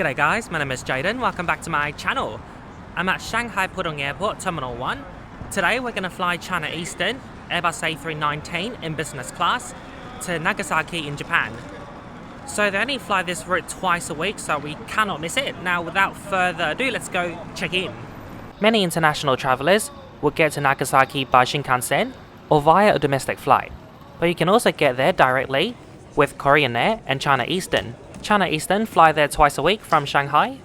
G'day guys, my name is Jaden, welcome back to my channel. I'm at Shanghai Pudong Airport, Terminal 1. Today we're going to fly China Eastern, Airbus A319 in business class to Nagasaki in Japan. So they only fly this route twice a week, so we cannot miss it. Now without further ado, let's go check in. Many international travellers will get to Nagasaki by Shinkansen or via a domestic flight. But you can also get there directly with Korean Air and China Eastern. China Eastern fly there twice a week from Shanghai,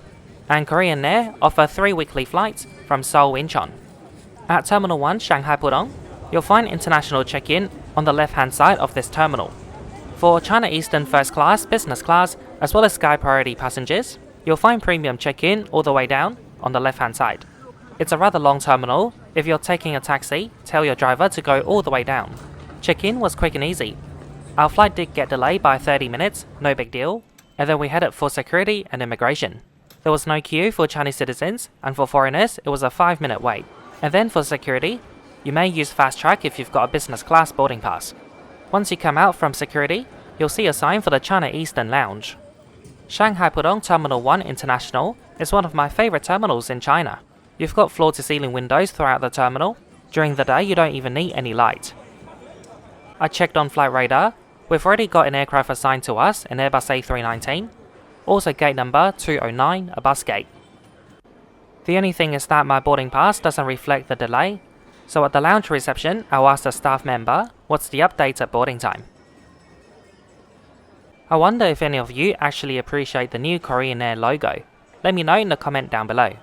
and Korean Air offer 3 weekly flights from Seoul Incheon. At Terminal 1 Shanghai Pudong, you'll find international check-in on the left-hand side of this terminal. For China Eastern first class, business class, as well as Sky Priority passengers, you'll find premium check-in all the way down on the left-hand side. It's a rather long terminal. If you're taking a taxi, tell your driver to go all the way down. Check-in was quick and easy. Our flight did get delayed by 30 minutes, no big deal, and then we headed for security and immigration. There was no queue for Chinese citizens, and for foreigners it was a 5-minute wait. And then for security, you may use fast track if you've got a business class boarding pass. Once you come out from security, you'll see a sign for the China Eastern Lounge. Shanghai Pudong Terminal 1 International is one of my favorite terminals in China. You've got floor-to-ceiling windows throughout the terminal. During the day you don't even need any light. I checked on flight radar. We've already got an aircraft assigned to us, an Airbus A319, also gate number 209, a bus gate. The only thing is that my boarding pass doesn't reflect the delay, so at the lounge reception I'll ask the staff member what's the update at boarding time. I wonder if any of you actually appreciate the new Korean Air logo. Let me know in the comment down below.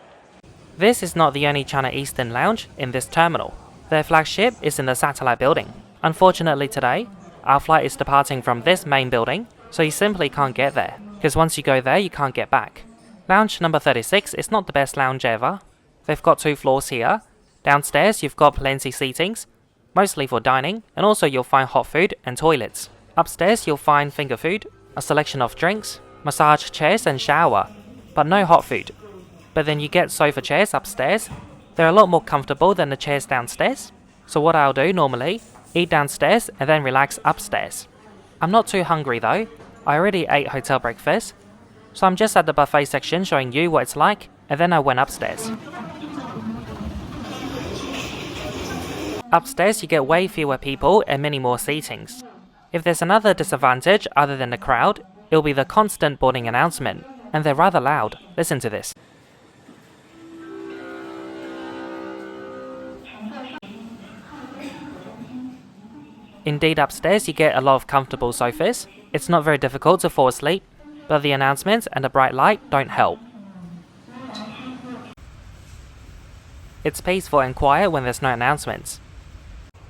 This is not the only China Eastern lounge in this terminal. Their flagship is in the satellite building. Unfortunately today, our flight is departing from this main building, so you simply can't get there, because once you go there you can't get back. Lounge number 36 is not the best lounge ever. They've got 2 floors here. Downstairs you've got plenty seatings, mostly for dining, and also you'll find hot food and toilets. Upstairs you'll find finger food, a selection of drinks, massage chairs and shower, but no hot food. But then you get sofa chairs upstairs. They're a lot more comfortable than the chairs downstairs. So what I'll do normally, eat downstairs and then relax upstairs. I'm not too hungry though. I already ate hotel breakfast, so I'm just at the buffet section showing you what it's like, and then I went upstairs. Upstairs you get way fewer people and many more seatings. If there's another disadvantage other than the crowd, it'll be the constant boarding announcement, and they're rather loud. Listen to this. Indeed, upstairs you get a lot of comfortable sofas. It's not very difficult to fall asleep, but the announcements and the bright light don't help. It's peaceful and quiet when there's no announcements.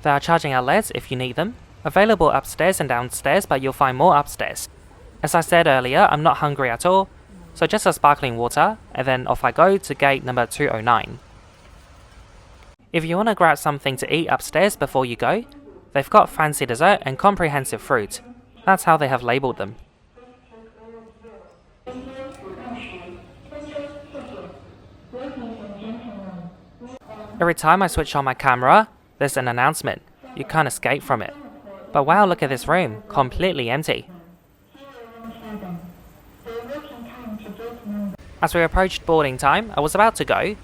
There are charging outlets if you need them, available upstairs and downstairs, but you'll find more upstairs. As I said earlier, I'm not hungry at all, so just a sparkling water, and then off I go to gate number 209. If you want to grab something to eat upstairs before you go, they've got fancy dessert and comprehensive fruit. That's how they have labelled them. Every time I switch on my camera, there's an announcement. You can't escape from it. But wow, look at this room, completely empty. As we approached boarding time, I was about to go,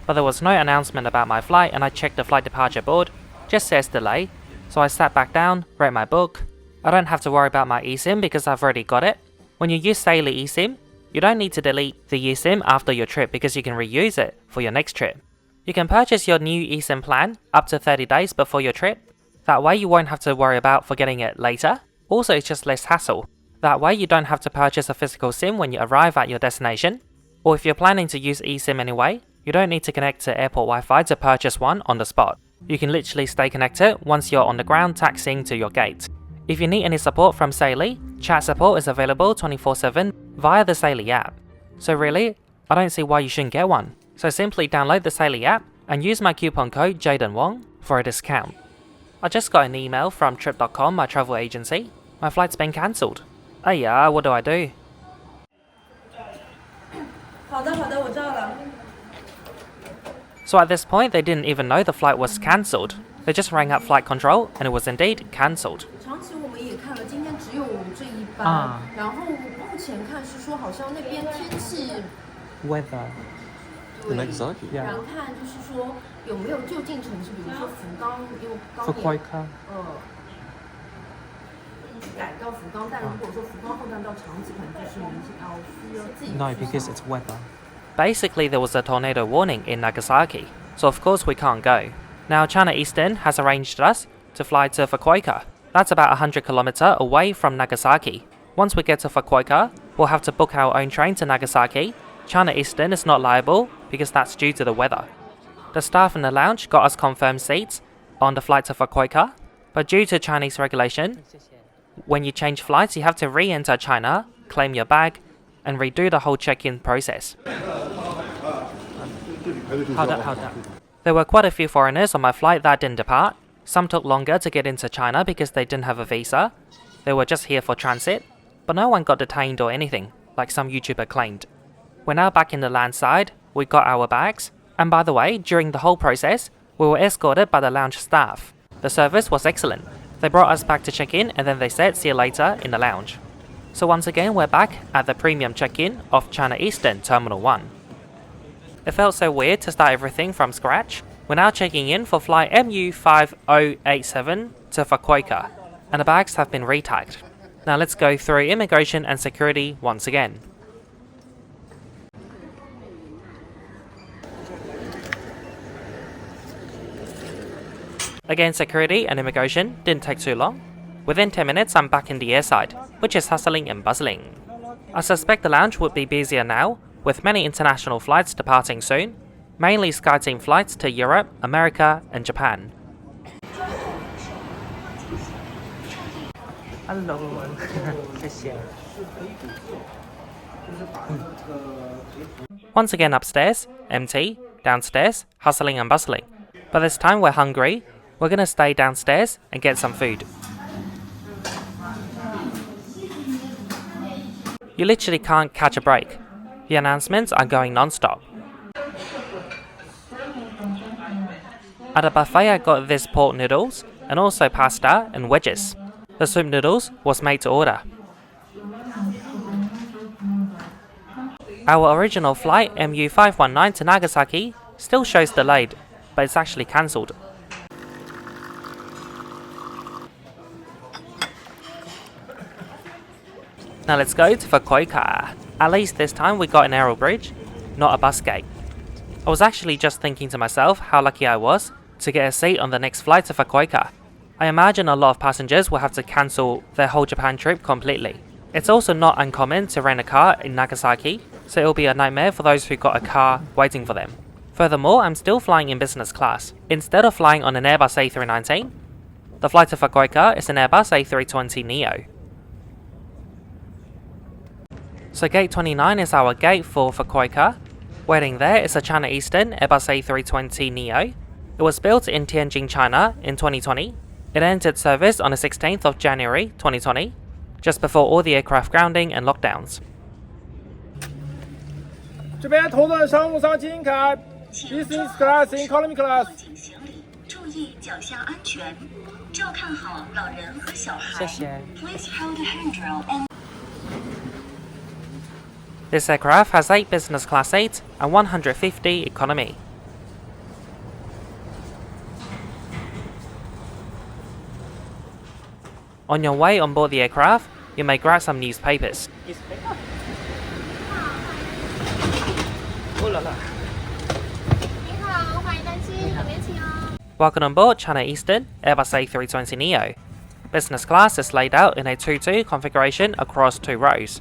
but there was no announcement about my flight, and I checked the flight departure board, just says delay. So I sat back down, wrote my book. I don't have to worry about my eSIM because I've already got it. When you use Saily eSIM, you don't need to delete the eSIM after your trip because you can reuse it for your next trip. You can purchase your new eSIM plan up to 30 days before your trip. That way you won't have to worry about forgetting it later. Also, it's just less hassle. That way you don't have to purchase a physical SIM when you arrive at your destination. Or if you're planning to use eSIM anyway, you don't need to connect to airport Wi-Fi to purchase one on the spot. You can literally stay connected once you're on the ground taxiing to your gate. If you need any support from Saily, chat support is available 24/7 via the Saily app. So really, I don't see why you shouldn't get one. So simply download the Saily app and use my coupon code JadenWong for a discount. I just got an email from trip.com, my travel agency. My flight's been cancelled. Ayya, what do I do? 好的，我知道了。 So at this point, they didn't even know the flight was cancelled. They just rang up flight control and it was indeed cancelled. 长期我们也看了，今天只有这一班，然后目前看是说好像那边天气 Weather. 在 Nagasaki。然后看就是说有没有就近城市，比如说福冈，因为高铁 Fukuoka. 改到福冈，但如果说福冈后站到长崎，可能就是明天需要自己。 No, because it's weather. Basically, there was a tornado warning in Nagasaki, so of course we can't go. Now, China Eastern has arranged us to fly to Fukuoka. That's about 100 km away from Nagasaki. Once we get to Fukuoka, we'll have to book our own train to Nagasaki. China Eastern is not liable because that's due to the weather. The staff in the lounge got us confirmed seats on the flight to Fukuoka, but due to Chinese regulation, when you change flights, you have to re-enter China, claim your bag, and redo the whole check-in process. There were quite a few foreigners on my flight that didn't depart. Some took longer to get into China because they didn't have a visa. They were just here for transit, but no one got detained or anything, like some YouTuber claimed. We're now back in the land side, we got our bags, and by the way, during the whole process, we were escorted by the lounge staff. The service was excellent. They brought us back to check-in and then they said see you later in the lounge. So once again, we're back at the premium check-in of China Eastern Terminal 1. It felt so weird to start everything from scratch. We're now checking in for flight MU5087 to Fukuoka, and the bags have been retagged. Now let's go through immigration and security once again. Again, security and immigration didn't take too long. Within 10 minutes, I'm back in the airside, which is hustling and bustling. I suspect the lounge would be busier now, with many international flights departing soon, mainly SkyTeam flights to Europe, America, and Japan. Hello. Once again upstairs, empty, downstairs, hustling and bustling. But this time we're hungry. We're gonna stay downstairs and get some food. You literally can't catch a break. The announcements are going non-stop. At the buffet I got this pork noodles and also pasta and wedges. The soup noodles was made to order. Our original flight MU519 to Nagasaki still shows delayed, but it's actually cancelled. Now let's go to Fukuoka. At least this time we got an aero bridge, not a bus gate. I was actually just thinking to myself how lucky I was to get a seat on the next flight to Fukuoka. I imagine a lot of passengers will have to cancel their whole Japan trip completely. It's also not uncommon to rent a car in Nagasaki, so it'll be a nightmare for those who got a car waiting for them. Furthermore, I'm still flying in business class. Instead of flying on an Airbus A319, the flight to Fukuoka is an Airbus A320neo. So gate 29 is our gate for Fukuoka. Waiting there is a China Eastern Airbus A320neo. It was built in Tianjin, China in 2020. It entered service on the 16th of January 2020, just before all the aircraft grounding and lockdowns. 这边头等商务舱请看 ，Business Class, Economy Class。注意脚下安全，照看好老人和小孩。谢谢。 Please hold the handrail and This aircraft has 8 business class seats and 150 economy. On your way on board the aircraft, you may grab some newspapers. Welcome on board China Eastern Airbus A320neo. Business class is laid out in a 2-2 configuration across 2 rows.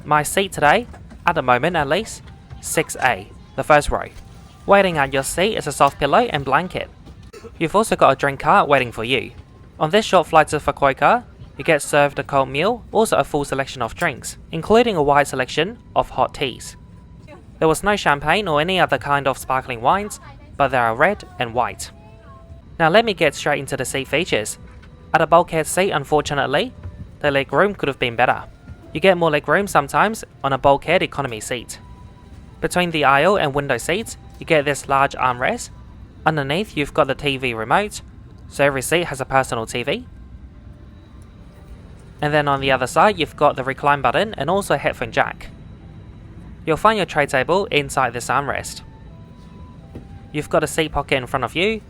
My seat today, at the moment at least, 6A, the first row. Waiting at your seat is a soft pillow and blanket. You've also got a drink cart waiting for you. On this short flight to Fukuoka, you get served a cold meal, also a full selection of drinks, including a wide selection of hot teas. There was no champagne or any other kind of sparkling wines, but there are red and white. Now let me get straight into the seat features. At a bulkhead seat, unfortunately, the leg room could have been better. You get more leg room sometimes on a bulkhead economy seat. Between the aisle and window seats, you get this large armrest. Underneath, you've got the TV remote, so every seat has a personal TV. And then on the other side you've got the recline button and also a headphone jack. You'll find your tray table inside this armrest. You've got a seat pocket in front of you.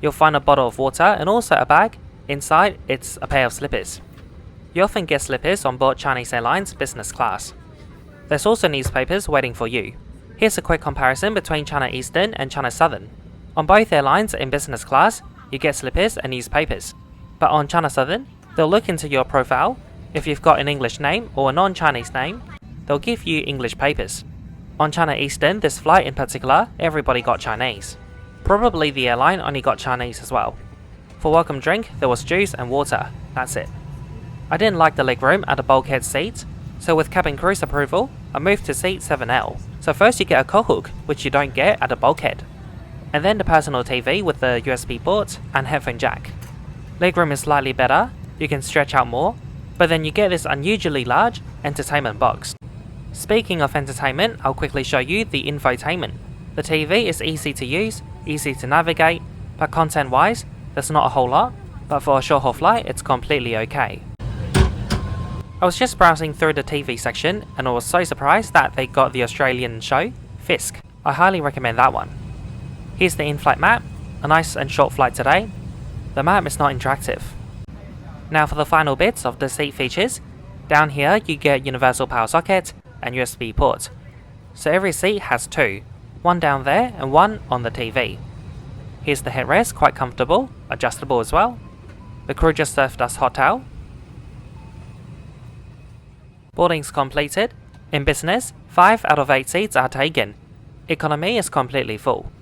You'll find a bottle of water and also a bag. Inside it's a pair of slippers. You often get slippers on board Chinese Airlines business class. There's also newspapers waiting for you. Here's a quick comparison between China Eastern and China Southern. On both airlines in business class, you get slippers and newspapers. But on China Southern, they'll look into your profile. If you've got an English name or a non-Chinese name, they'll give you English papers. On China Eastern, this flight in particular, everybody got Chinese. Probably the airline only got Chinese as well. For welcome drink, there was juice and water. That's it. I didn't like the legroom at the bulkhead seat, so with cabin crew's approval, I moved to seat 7L. So first you get a coat hook, which you don't get at the bulkhead. And then the personal TV with the USB port and headphone jack. Legroom is slightly better, you can stretch out more, but then you get this unusually large entertainment box. Speaking of entertainment, I'll quickly show you the infotainment. The TV is easy to use, easy to navigate, but content wise, there's not a whole lot, but for a short haul flight, it's completely okay. I was just browsing through the TV section and I was so surprised that they got the Australian show, Fisk. I highly recommend that one. Here's the in-flight map, a nice and short flight today. The map is not interactive. Now for the final bits of the seat features, down here you get universal power socket and USB port. So every seat has two, one down there and one on the TV. Here's the headrest, quite comfortable, adjustable as well. The crew just served us hot towel. Boarding's completed. In business, 5 out of 8 seats are taken. Economy is completely full.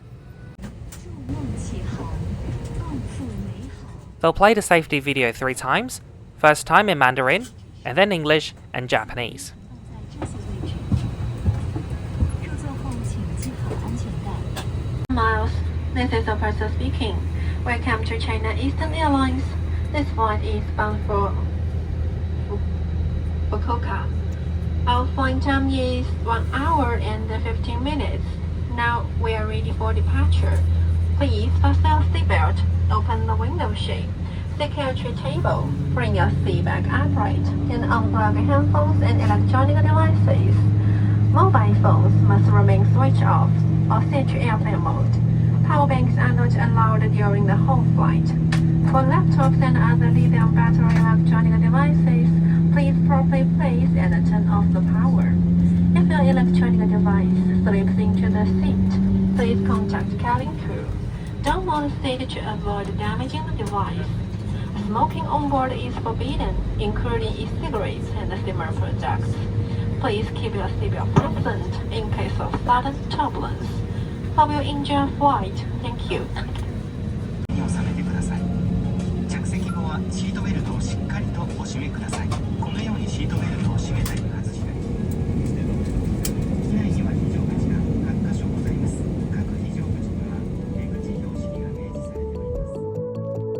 They'll play the safety video 3 times, first time in Mandarin, and then English and Japanese. Miles, this is operator speaking. Welcome to China Eastern Airlines. This flight is bound for Fukuoka. Our flight time is 1 hour and 15 minutes. Now we are ready for departure. Please fasten your seatbelt, open the window shade, secure your table, bring your seat back upright, and unplug handphones and electronic devices. Mobile phones must remain switched off or set to airplane mode. Power banks are not allowed during the whole flight. For laptops and other lithium battery electronic devices, please properly place and turn off the power. If your electronic device slips into the seat, please contact cabin crew. Don't move the seat to avoid damaging the device. Smoking on board is forbidden, including e-cigarettes and similar products. Please keep your seatbelt fastened in case of sudden turbulence. Hope you enjoy your flight. Thank you. 収めてください。着席後はシートベルトをしっかりとお締めください。このようにシートベルトを締めたり外したり。機内には非常口が各箇所ございます。各非常口には出口標識が明示されております。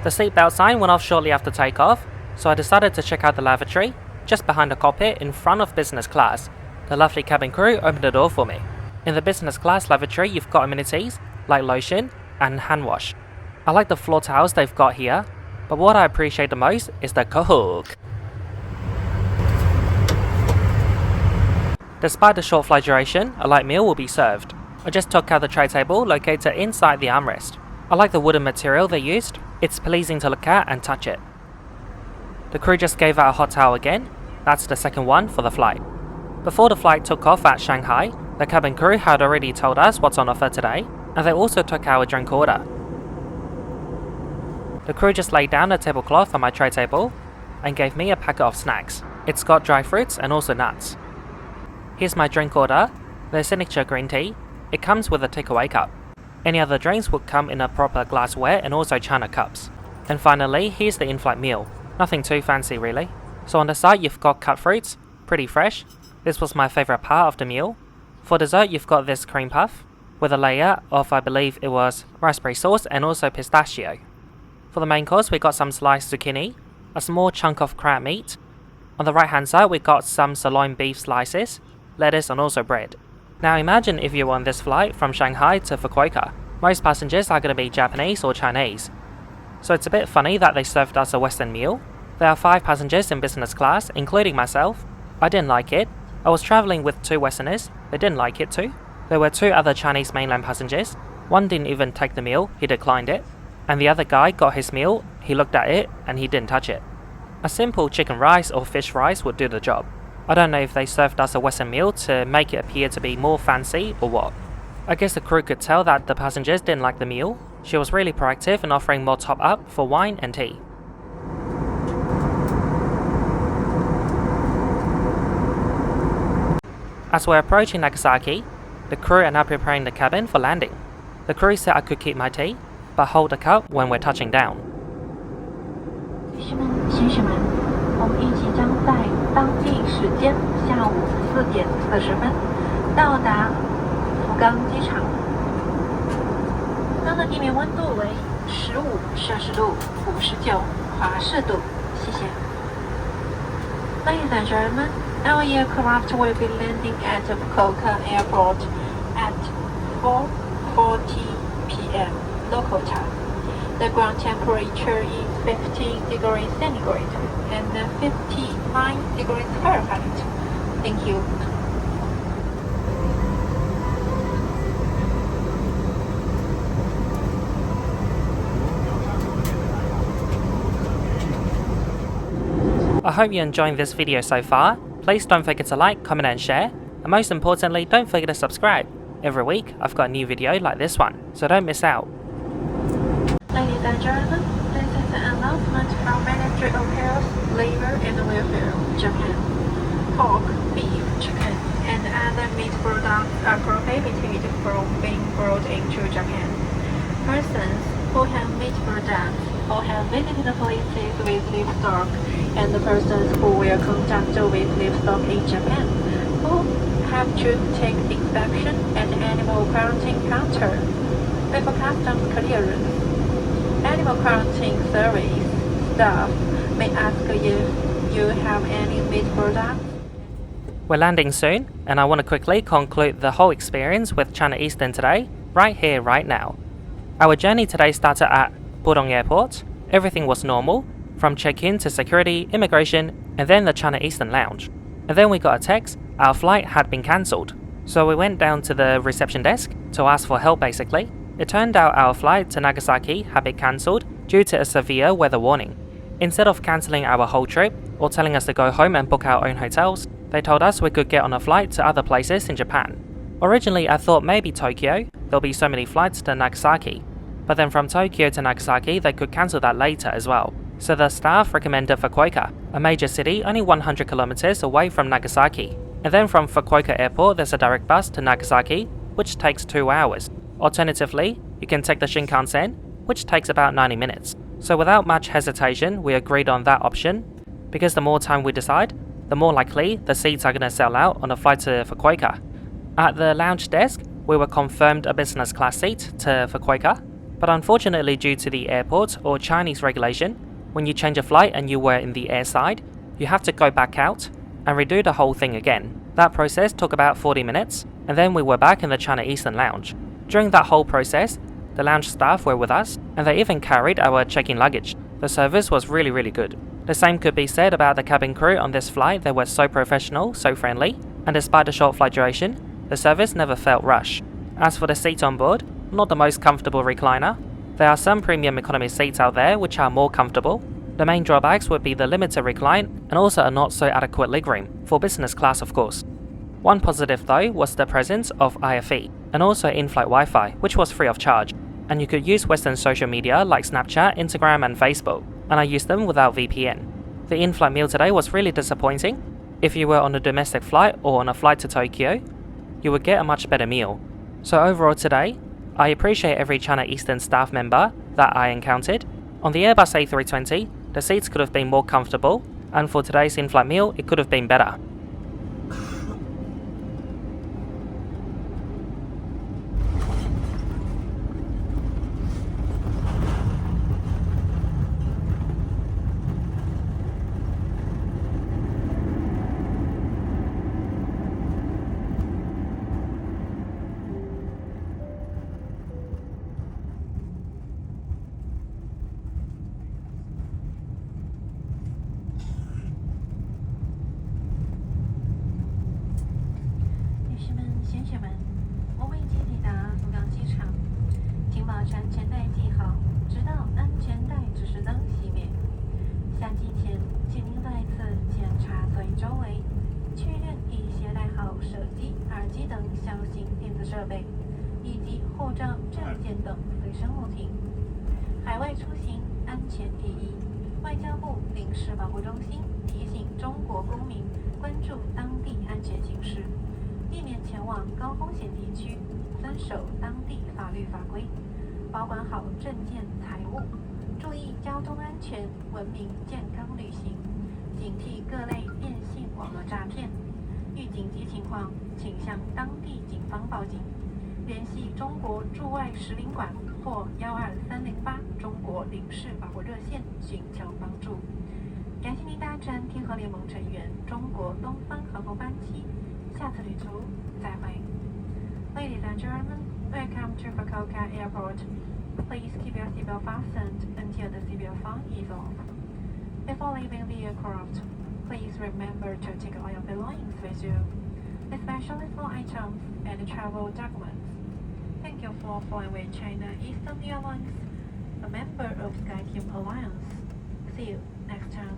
The seatbelt sign went off shortly after takeoff, so I decided to check out the lavatory, just behind the cockpit in front of business class. The lovely cabin crew opened the door for me. In the business class lavatory, you've got amenities like lotion and hand wash. I like the floor towels they've got here, but what I appreciate the most is the Coke. Despite the short flight duration, a light meal will be served. I just took out the tray table located inside the armrest. I like the wooden material they used. It's pleasing to look at and touch it. The crew just gave out a hot towel again. That's the second one for the flight. Before the flight took off at Shanghai, the cabin crew had already told us what's on offer today, and they also took our drink order. The crew just laid down a tablecloth on my tray table and gave me a packet of snacks. It's got dry fruits and also nuts. Here's my drink order, their signature green tea. It comes with a takeaway cup. Any other drinks would come in a proper glassware and also china cups. And finally, here's the in-flight meal. Nothing too fancy really. So on the side you've got cut fruits, pretty fresh. This was my favourite part of the meal. For dessert you've got this cream puff, with a layer of, I believe it was raspberry sauce and also pistachio. For the main course we got some sliced zucchini, a small chunk of crab meat. On the right hand side we got some sirloin beef slices, lettuce and also bread. Now imagine if you were on this flight from Shanghai to Fukuoka. Most passengers are going to be Japanese or Chinese. So it's a bit funny that they served us a Western meal. There are 5 passengers in business class, including myself. I didn't like it. I was travelling with 2 Westerners, they didn't like it too. There were 2 other Chinese mainland passengers. One didn't even take the meal, he declined it. And the other guy got his meal, he looked at it and he didn't touch it. A simple chicken rice or fish rice would do the job. I don't know if they served us a Western meal to make it appear to be more fancy or what. I guess the crew could tell that the passengers didn't like the meal. She was really proactive in offering more top up for wine and tea. As we're approaching Nagasaki, the crew are now preparing the cabin for landing. The crew said I could keep my tea, but hold the cup when we're touching down. 女士们、先生们，我们预计将在当地时间下午4点40分到达福冈机场。福冈的地面温度为15摄氏度、59华氏度。谢谢。Ladies and gentlemen, our aircraft will be landing at Fukuoka Airport at 4:40 p.m. local time. The ground temperature is 15 degrees centigrade and 59 degrees Fahrenheit. Thank you. I hope you're enjoying this video so far. Please don't forget to like, comment and share. And most importantly, don't forget to subscribe. Every week I've got a new video like this one, so don't miss out. Ladies and gentlemen, this is an announcement from Ministry of Health, Labor and Welfare, Japan. Pork, beef, chicken, and other meat products are prohibited from being brought into Japan. Persons who have meat products or have visited places with livestock and the persons who will contact with livestock in Japan who have to take inspection at animal quarantine counter before customs clearance. Animal quarantine service staff may ask if you have any meat products. We're landing soon, and I want to quickly conclude the whole experience with China Eastern today, right here, right now. Our journey today started at Pudong Airport. Everything was normal, from check-in to security, immigration, and then the China Eastern Lounge. And then we got a text, our flight had been cancelled. So we went down to the reception desk to ask for help basically. It turned out our flight to Nagasaki had been cancelled due to a severe weather warning. Instead of cancelling our whole trip or telling us to go home and book our own hotels, they told us we could get on a flight to other places in Japan. Originally I thought maybe Tokyo, there'll be so many flights to Nagasaki. But then from Tokyo to Nagasaki they could cancel that later as well. So the staff recommended Fukuoka, a major city only 100 kilometers away from Nagasaki. And then from Fukuoka Airport there's a direct bus to Nagasaki, which takes 2 hours. Alternatively, you can take the Shinkansen, which takes about 90 minutes. So without much hesitation, we agreed on that option, because the more time we decide, the more likely the seats are going to sell out on the flight to Fukuoka. At the lounge desk, we were confirmed a business class seat to Fukuoka, But unfortunately, due to the airport or Chinese regulation, when you change a flight and you were in the air side, you have to go back out and redo the whole thing again. That process took about 40 minutes, and then we were back in the China Eastern Lounge. During that whole process, the lounge staff were with us, and they even carried our check-in luggage. The service was really good. The same could be said about the cabin crew on this flight. They were so professional, so friendly, and despite the short flight duration, the service never felt rushed. As for the seats on board, not the most comfortable recliner. There are some premium economy seats out there which are more comfortable. The main drawbacks would be the limited recline and also a not so adequate legroom, for business class of course. One positive though was the presence of IFE and also in-flight Wi-Fi, which was free of charge, and you could use Western social media like Snapchat, Instagram and Facebook, and I used them without VPN. The in-flight meal today was really disappointing. If you were on a domestic flight or on a flight to Tokyo, you would get a much better meal. So overall today, I appreciate every China Eastern staff member that I encountered. On the Airbus A320, the seats could have been more comfortable, and for today's in-flight meal, it could have been better. Ladies and gentlemen, welcome to Fukuoka Airport. Please keep your seatbelt fastened until the seatbelt sign is off. Before leaving the aircraft, please remember to take all your belongings with you, especially small items and travel documents. Thank you for flying with China Eastern Airlines, a member of SkyTeam Alliance. See you next time.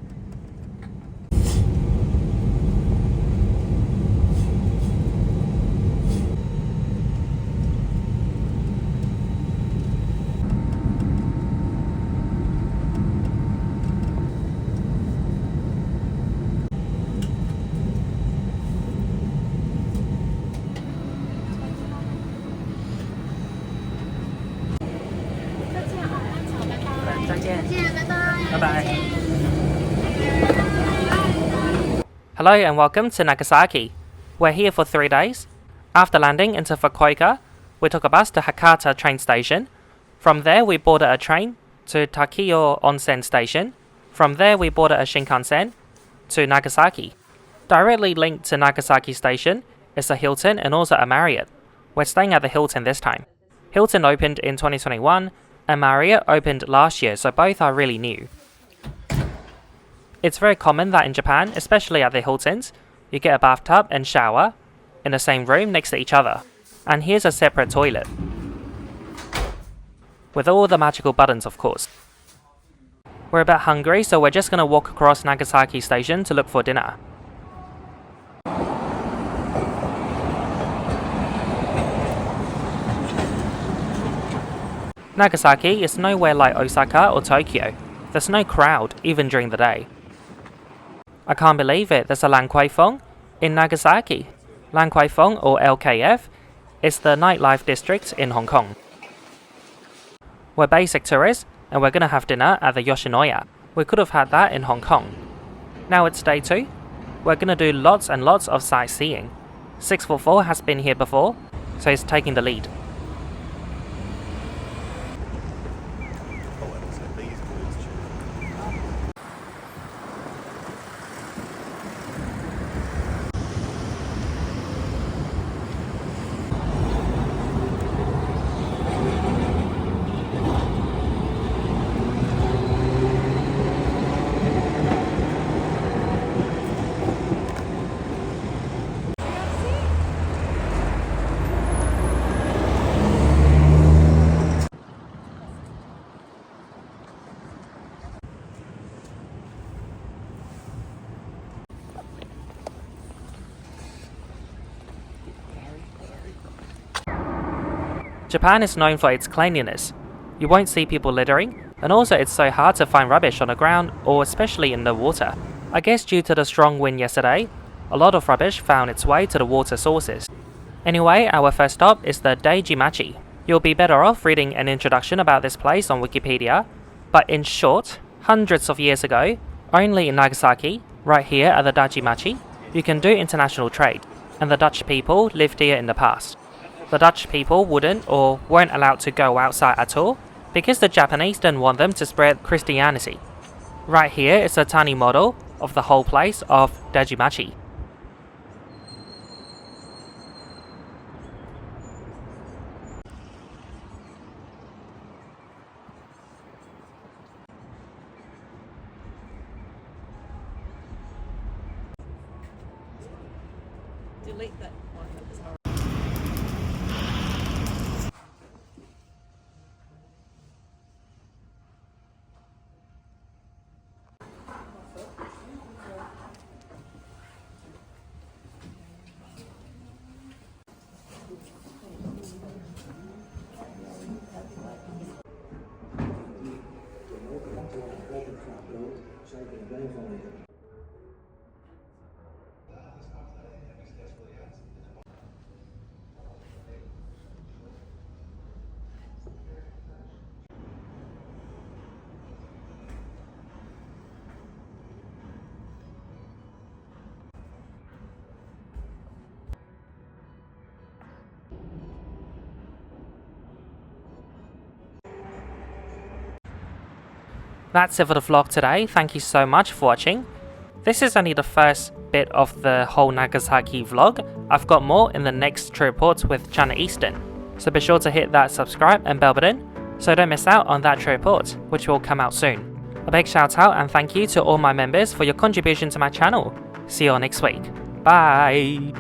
Hello and welcome to Nagasaki. We're here for 3 days. After landing into Fukuoka, we took a bus to Hakata train station. From there we boarded a train to Takiyo Onsen station. From there we boarded a Shinkansen to Nagasaki. Directly linked to Nagasaki station is a Hilton and also a Marriott. We're staying at the Hilton this time. Hilton opened in 2021 and Marriott opened last year, so both are really new. It's very common that in Japan, especially at the Hiltons, you get a bathtub and shower in the same room next to each other. And here's a separate toilet. With all the magical buttons, of course. We're a bit hungry, so we're just gonna walk across Nagasaki station to look for dinner. Nagasaki is nowhere like Osaka or Tokyo. There's no crowd, even during the day. I can't believe it, there's a Lan Kwai Fong in Nagasaki. Lan Kwai Fong, or LKF, is the nightlife district in Hong Kong. We're basic tourists, and we're gonna have dinner at the Yoshinoya. We could have had that in Hong Kong. Now it's day 2. We're gonna do lots and lots of sightseeing. 644 has been here before, so he's taking the lead. Japan is known for its cleanliness. You won't see people littering, and also it's so hard to find rubbish on the ground or especially in the water. I guess due to the strong wind yesterday, a lot of rubbish found its way to the water sources. Anyway, our first stop is the Daijimachi. You'll be better off reading an introduction about this place on Wikipedia, but in short, hundreds of years ago, only in Nagasaki, right here at the Daijimachi, you can do international trade, and the Dutch people lived here in the past. The Dutch people wouldn't or weren't allowed to go outside at all because the Japanese didn't want them to spread Christianity. Right here is a tiny model of the whole place of Daijimachi. Delete that one. That's it for the vlog today. Thank you so much for watching. This is only the first bit of the whole Nagasaki vlog. I've got more in the next trip reports with China Eastern. So be sure to hit that subscribe and bell button so don't miss out on that trip report, which will come out soon. A big shout out and thank you to all my members for your contribution to my channel. See you all next week. Bye!